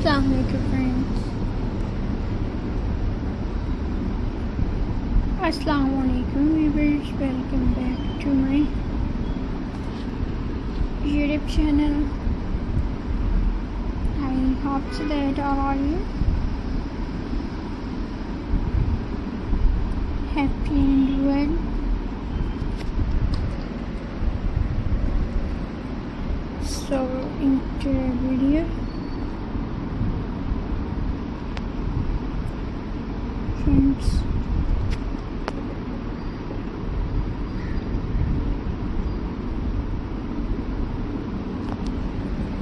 Assalamualaikum friends. Assalamualaikum viewers, welcome back to my YouTube channel. I hope so that all are you happy and well. So into the video. Friends,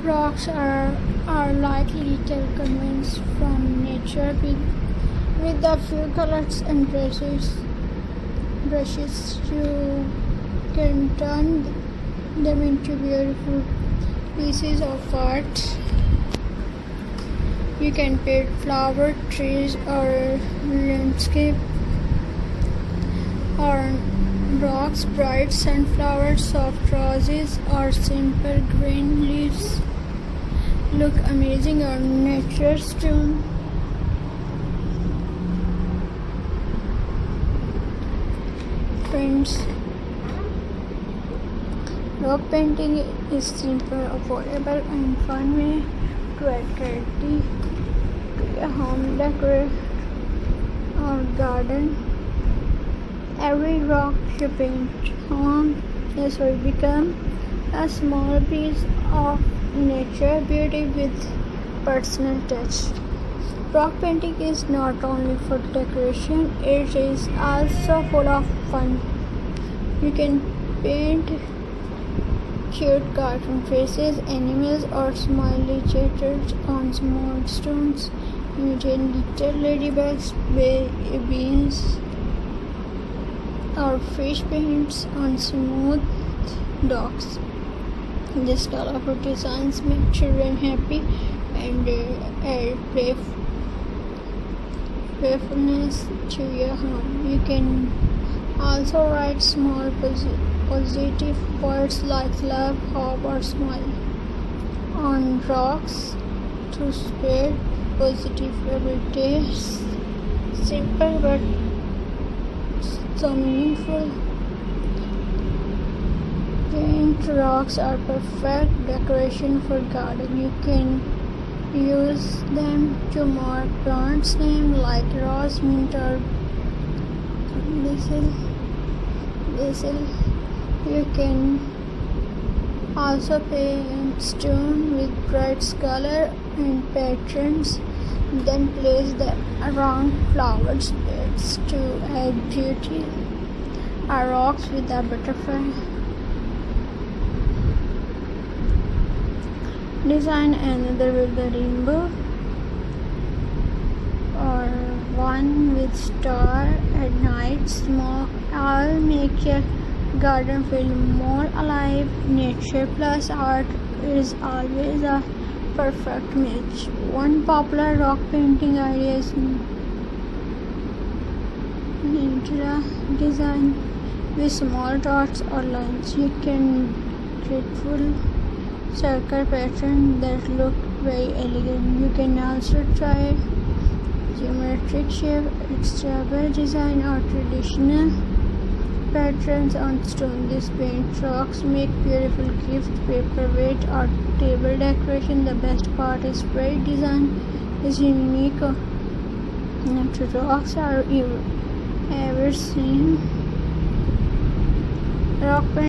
rocks are like little convents from nature with a few colors and brushes. You can turn them into beautiful pieces of art. You can paint flower, trees, or landscape, or rocks, bright sunflowers, soft roses, or simple green leaves. Look amazing on nature's stone. Friends, rock painting is simple, affordable, and fun way to add character to your home, decor, or garden. Every rock you paint on will become a small piece of nature beauty with personal touch. Rock painting is not only for decoration, it is also full of fun. You can paint cute cartoon faces, animals, or smiley chatters on small stones. Imagine little ladybugs, beans, or fish paints on smooth docks. These colorful designs make children happy and add playfulness to your home. You can also write small positive words like love, hope, or smile on rocks to spread positive every day. Simple but so meaningful. Paint rocks are perfect decoration for garden. You can use them to mark plants name like rose, mint, or basil. You can also paint stone with bright color and patterns, then place them around flower beds to add beauty. Or rocks with a butterfly design, another with the rainbow, or one with star at night. Smoke all make your garden feel more alive. Nature plus art is always a perfect match. One popular rock painting idea is Ninja design with small dots or lines. You can create circle pattern that look very elegant. You can also try geometric shape, extravagant design, or traditional patterns on stone. These paint rocks make beautiful gift, paperweight, or table decoration. The best part is bright design is unique. Not rocks are you ever seen. Rock paint